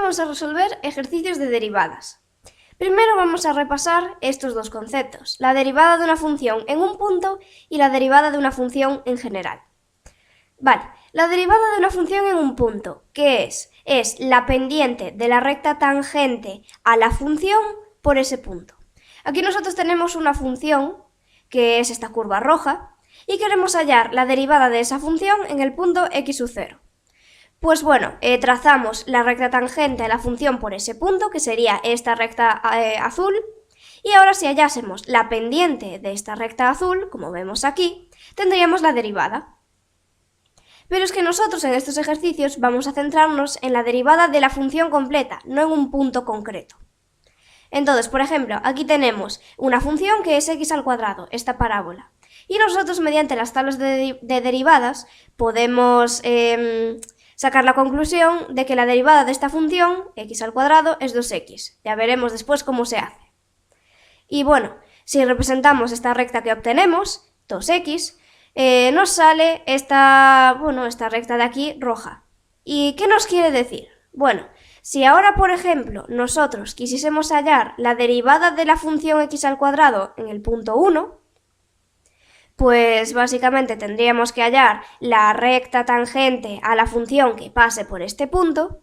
vamos a resolver ejercicios de derivadas. Primero vamos a repasar estos dos conceptos, la derivada de una función en un punto y la derivada de una función en general. Vale, la derivada de una función en un punto, ¿qué es? Es la pendiente de la recta tangente a la función por ese punto. Aquí nosotros tenemos una función, que es esta curva roja, y queremos hallar la derivada de esa función en el punto x sub 0. Pues bueno, trazamos la recta tangente a la función por ese punto, que sería esta recta azul, y ahora si hallásemos la pendiente de esta recta azul, como vemos aquí, tendríamos la derivada. Pero es que nosotros en estos ejercicios vamos a centrarnos en la derivada de la función completa, no en un punto concreto. Entonces, por ejemplo, aquí tenemos una función que es x al cuadrado, esta parábola, y nosotros mediante las tablas de derivadas podemos sacar la conclusión de que la derivada de esta función, x al cuadrado, es 2x. Ya veremos después cómo se hace. Y bueno, si representamos esta recta que obtenemos, 2x, nos sale esta recta de aquí roja. ¿Y qué nos quiere decir? Bueno, si ahora, por ejemplo, nosotros quisiésemos hallar la derivada de la función x al cuadrado en el punto 1, pues básicamente tendríamos que hallar la recta tangente a la función que pase por este punto,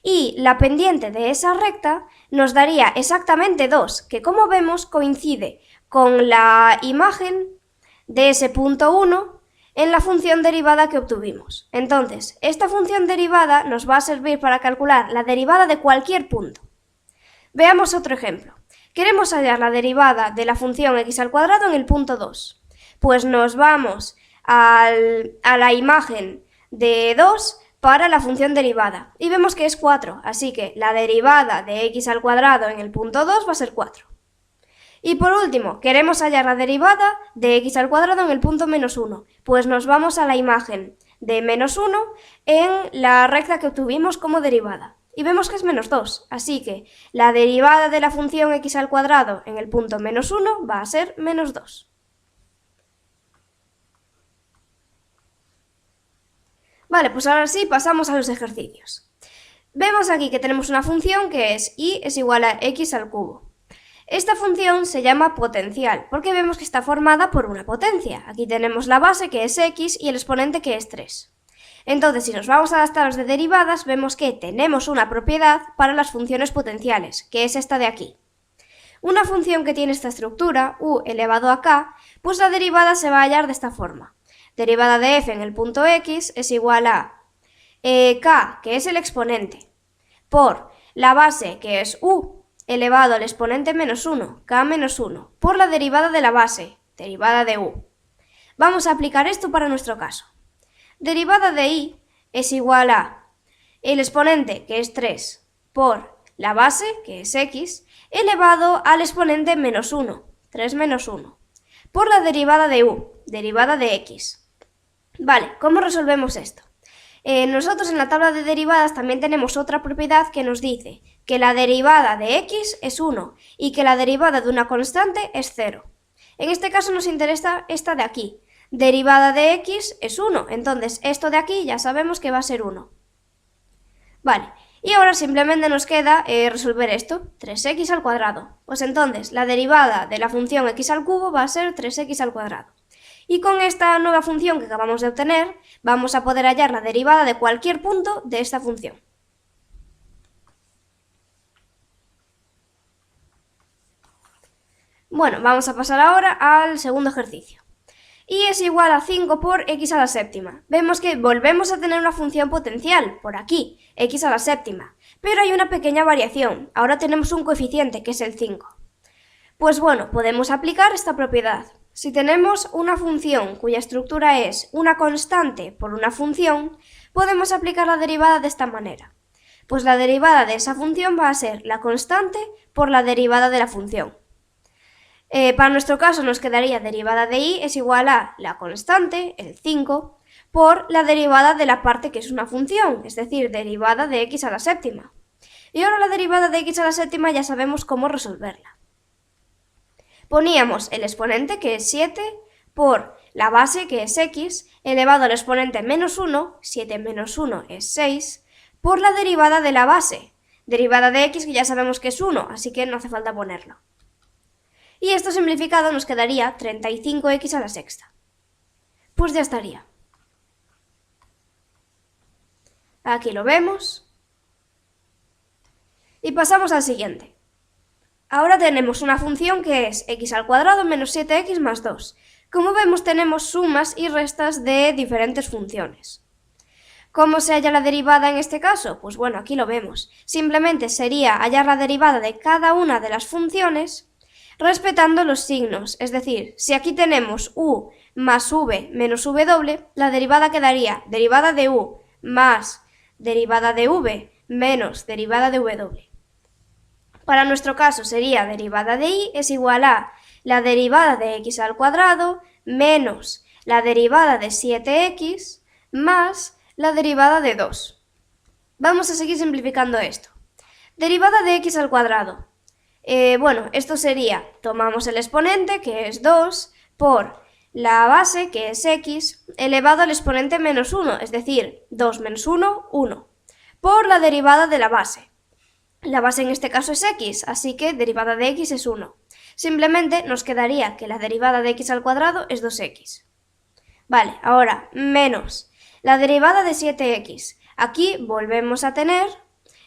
y la pendiente de esa recta nos daría exactamente 2, que como vemos coincide con la imagen de ese punto 1 en la función derivada que obtuvimos. Entonces, esta función derivada nos va a servir para calcular la derivada de cualquier punto. Veamos otro ejemplo. Queremos hallar la derivada de la función x al cuadrado en el punto 2. Pues nos vamos a la imagen de 2 para la función derivada y vemos que es 4, así que la derivada de x al cuadrado en el punto 2 va a ser 4. Y por último, queremos hallar la derivada de x al cuadrado en el punto menos 1, pues nos vamos a la imagen de menos 1 en la recta que obtuvimos como derivada. Y vemos que es menos 2, así que la derivada de la función x al cuadrado en el punto menos 1 va a ser menos 2. Vale, pues ahora sí pasamos a los ejercicios. Vemos aquí que tenemos una función que es y es igual a x al cubo. Esta función se llama potencial porque vemos que está formada por una potencia. Aquí tenemos la base que es x y el exponente que es 3. Entonces, si nos vamos a las tablas de derivadas, vemos que tenemos una propiedad para las funciones potenciales, que es esta de aquí. Una función que tiene esta estructura, u elevado a k, pues la derivada se va a hallar de esta forma. Derivada de f en el punto x es igual a k, que es el exponente, por la base, que es u, elevado al exponente menos 1, k menos 1, por la derivada de la base, derivada de u. Vamos a aplicar esto para nuestro caso. Derivada de y es igual a el exponente, que es 3, por la base, que es x, elevado al exponente menos 1, 3 menos 1, por la derivada de u, derivada de x. Vale, ¿cómo resolvemos esto? Nosotros en la tabla de derivadas también tenemos otra propiedad que nos dice que la derivada de x es 1 y que la derivada de una constante es 0. En este caso nos interesa esta de aquí. Derivada de x es 1, entonces esto de aquí ya sabemos que va a ser 1. Vale, y ahora simplemente nos queda resolver esto, 3x al cuadrado. Pues entonces la derivada de la función x al cubo va a ser 3x al cuadrado. Y con esta nueva función que acabamos de obtener, vamos a poder hallar la derivada de cualquier punto de esta función. Bueno, vamos a pasar ahora al segundo ejercicio. Y es igual a 5 por x a la séptima. Vemos que volvemos a tener una función potencial, por aquí, x a la séptima. Pero hay una pequeña variación. Ahora tenemos un coeficiente, que es el 5. Pues bueno, podemos aplicar esta propiedad. Si tenemos una función cuya estructura es una constante por una función, podemos aplicar la derivada de esta manera. Pues la derivada de esa función va a ser la constante por la derivada de la función. Para nuestro caso nos quedaría derivada de y es igual a la constante, el 5, por la derivada de la parte que es una función, es decir, derivada de x a la séptima. Y ahora la derivada de x a la séptima ya sabemos cómo resolverla. Poníamos el exponente, que es 7, por la base, que es x, elevado al exponente menos 1, 7 menos 1 es 6, por la derivada de la base, derivada de x, que ya sabemos que es 1, así que no hace falta ponerlo. Y esto simplificado nos quedaría 35x a la sexta. Pues ya estaría. Aquí lo vemos. Y pasamos al siguiente. Ahora tenemos una función que es x al cuadrado menos 7x más 2. Como vemos, tenemos sumas y restas de diferentes funciones. ¿Cómo se halla la derivada en este caso? Pues bueno, aquí lo vemos. Simplemente sería hallar la derivada de cada una de las funciones respetando los signos. Es decir, si aquí tenemos u más v menos w, la derivada quedaría derivada de u más derivada de v menos derivada de w. Para nuestro caso sería derivada de y es igual a la derivada de x al cuadrado menos la derivada de 7x más la derivada de 2. Vamos a seguir simplificando esto. Derivada de x al cuadrado. Bueno, esto sería, tomamos el exponente, que es 2, por la base, que es x, elevado al exponente menos 1, es decir, 2 menos 1, 1, por la derivada de la base. La base en este caso es x, así que derivada de x es 1. Simplemente nos quedaría que la derivada de x al cuadrado es 2x. Vale, ahora, menos la derivada de 7x. Aquí volvemos a tener,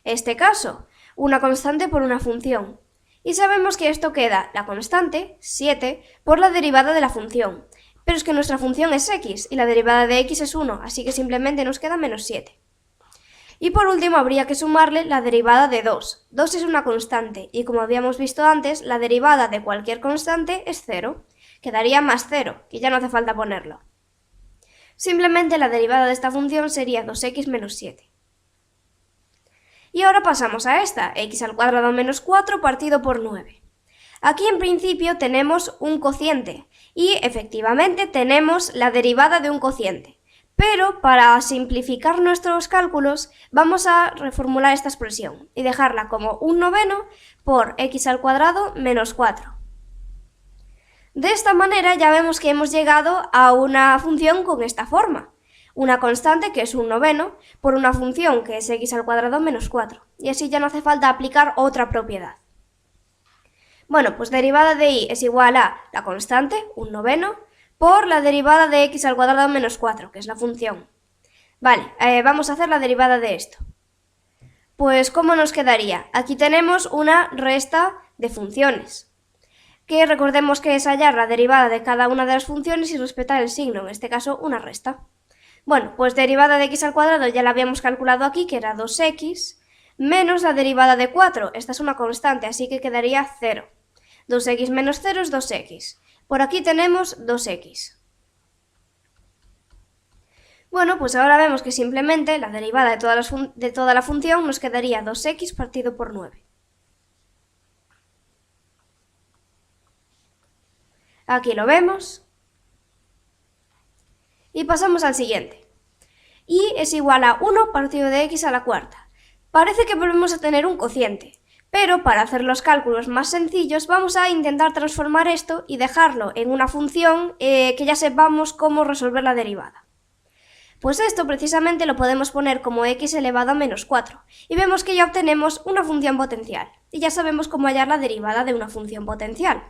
este caso, una constante por una función. Y sabemos que esto queda la constante, 7, por la derivada de la función. Pero es que nuestra función es x y la derivada de x es 1, así que simplemente nos queda menos 7. Y por último habría que sumarle la derivada de 2. 2 es una constante y como habíamos visto antes, la derivada de cualquier constante es 0. Quedaría más 0, que ya no hace falta ponerlo. Simplemente la derivada de esta función sería 2x menos 7. Y ahora pasamos a esta, x al cuadrado menos 4 partido por 9. Aquí en principio tenemos un cociente y efectivamente tenemos la derivada de un cociente. Pero para simplificar nuestros cálculos vamos a reformular esta expresión y dejarla como un noveno por x al cuadrado menos 4. De esta manera ya vemos que hemos llegado a una función con esta forma. Una constante que es un noveno por una función que es x al cuadrado menos 4. Y así ya no hace falta aplicar otra propiedad. Bueno, pues derivada de y es igual a la constante, un noveno, por la derivada de x al cuadrado menos 4, que es la función. Vale, vamos a hacer la derivada de esto. Pues, ¿cómo nos quedaría? Aquí tenemos una resta de funciones, que recordemos que es hallar la derivada de cada una de las funciones y respetar el signo, en este caso una resta. Bueno, pues derivada de x al cuadrado ya la habíamos calculado aquí, que era 2x, menos la derivada de 4, esta es una constante, así que quedaría 0. 2x menos 0 es 2x. Por aquí tenemos 2x. Bueno, pues ahora vemos que simplemente la derivada de toda la función nos quedaría 2x partido por 9. Aquí lo vemos. Y pasamos al siguiente. Y es igual a 1 partido de x a la cuarta. Parece que volvemos a tener un cociente. Pero para hacer los cálculos más sencillos vamos a intentar transformar esto y dejarlo en una función que ya sepamos cómo resolver la derivada. Pues esto precisamente lo podemos poner como x elevado a menos 4 y vemos que ya obtenemos una función potencial y ya sabemos cómo hallar la derivada de una función potencial.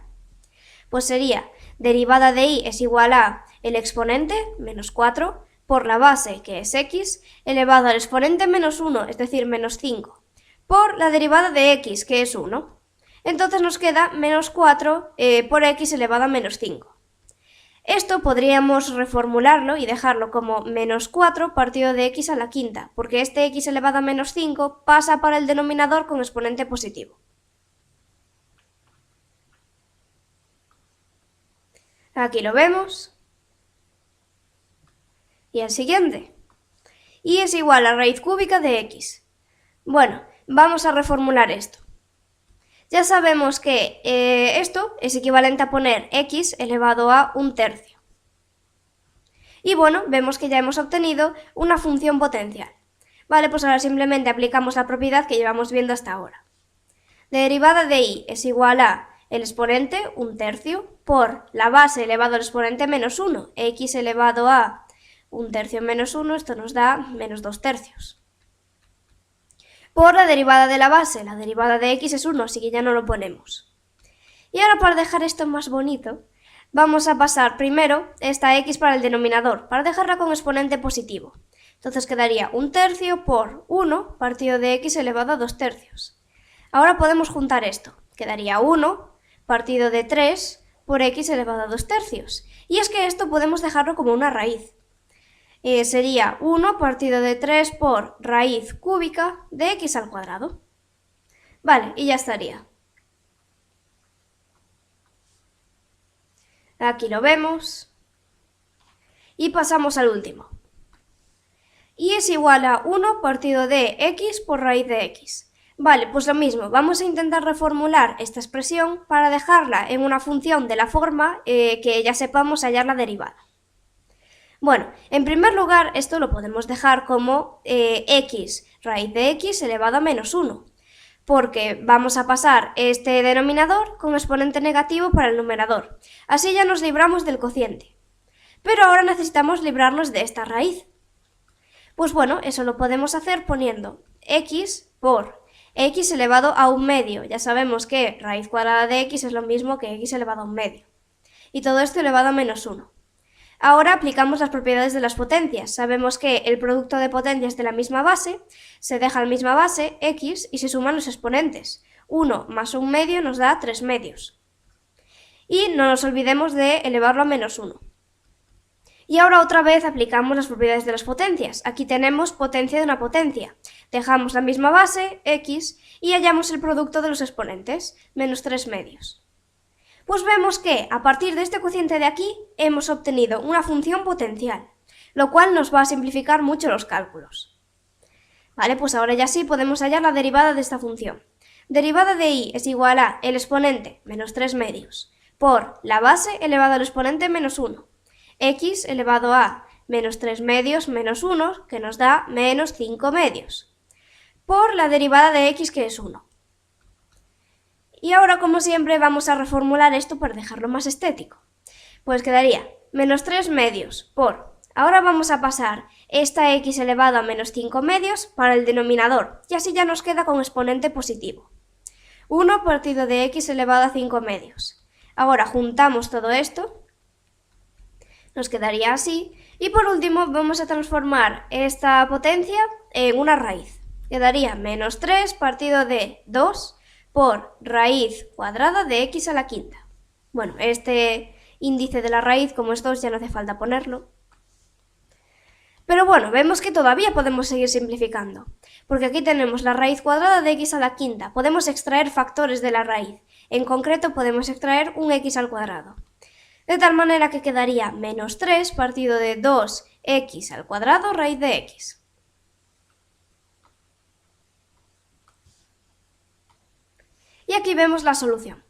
Pues sería derivada de y es igual a el exponente, menos 4, por la base, que es x, elevado al exponente menos 1, es decir, menos 5. Por la derivada de x, que es 1. Entonces nos queda menos 4 por x elevado a menos 5. Esto podríamos reformularlo y dejarlo como menos 4 partido de x a la quinta, porque este x elevado a menos 5 pasa para el denominador con exponente positivo. Aquí lo vemos. Y el siguiente. Y es igual a raíz cúbica de x. Bueno, vamos a reformular esto. Ya sabemos que esto es equivalente a poner x elevado a un tercio. Y bueno, vemos que ya hemos obtenido una función potencial. Vale, pues ahora simplemente aplicamos la propiedad que llevamos viendo hasta ahora. Derivada de y es igual a el exponente, un tercio, por la base elevado al exponente menos 1, x elevado a un tercio menos 1, esto nos da menos 2 tercios. por la derivada de la base. La derivada de x es 1, así que ya no lo ponemos. Y ahora, para dejar esto más bonito, vamos a pasar primero esta x para el denominador, para dejarla con exponente positivo. Entonces quedaría 1/3 por 1 partido de x elevado a 2/3. Ahora podemos juntar esto. Quedaría 1 partido de 3 por x elevado a 2/3. Y es que esto podemos dejarlo como una raíz. Sería 1 partido de 3 por raíz cúbica de x al cuadrado. Vale, y ya estaría. Aquí lo vemos. Y pasamos al último. Y es igual a 1 partido de x por raíz de x. Vale, pues lo mismo, vamos a intentar reformular esta expresión para dejarla en una función de la forma que ya sepamos hallar la derivada. Bueno, en primer lugar, esto lo podemos dejar como x raíz de x elevado a menos 1, porque vamos a pasar este denominador con exponente negativo para el numerador. Así ya nos libramos del cociente. Pero ahora necesitamos librarnos de esta raíz. Pues bueno, eso lo podemos hacer poniendo x por x elevado a 1/2. Ya sabemos que raíz cuadrada de x es lo mismo que x elevado a 1/2. Y todo esto elevado a menos 1. Ahora aplicamos las propiedades de las potencias. Sabemos que el producto de potencias de la misma base se deja la misma base, x, y se suman los exponentes. 1 más 1/2 nos da 3/2. Y no nos olvidemos de elevarlo a menos 1. Y ahora otra vez aplicamos las propiedades de las potencias. Aquí tenemos potencia de una potencia. Dejamos la misma base, x, y hallamos el producto de los exponentes, menos 3/2. Pues vemos que, a partir de este cociente de aquí, hemos obtenido una función potencial, lo cual nos va a simplificar mucho los cálculos. Vale, pues ahora ya sí podemos hallar la derivada de esta función. Derivada de y es igual a el exponente, menos 3/2, por la base elevado al exponente menos 1, x elevado a menos 3/2 menos 1, que nos da menos 5/2, por la derivada de x, que es 1. Y ahora, como siempre, vamos a reformular esto para dejarlo más estético. Pues quedaría menos 3/2 por... Ahora vamos a pasar esta x elevado a menos 5/2 para el denominador, y así ya nos queda con exponente positivo. 1 partido de x elevado a 5/2. Ahora juntamos todo esto, nos quedaría así, y por último vamos a transformar esta potencia en una raíz. Quedaría menos 3 partido de 2 por raíz cuadrada de x a la quinta. Bueno, este índice de la raíz, como es 2, ya no hace falta ponerlo. Pero bueno, vemos que todavía podemos seguir simplificando, porque aquí tenemos la raíz cuadrada de x a la quinta. Podemos extraer factores de la raíz. En concreto, podemos extraer un x al cuadrado. De tal manera que quedaría menos 3 partido de 2x al cuadrado raíz de x. Y aquí vemos la solución.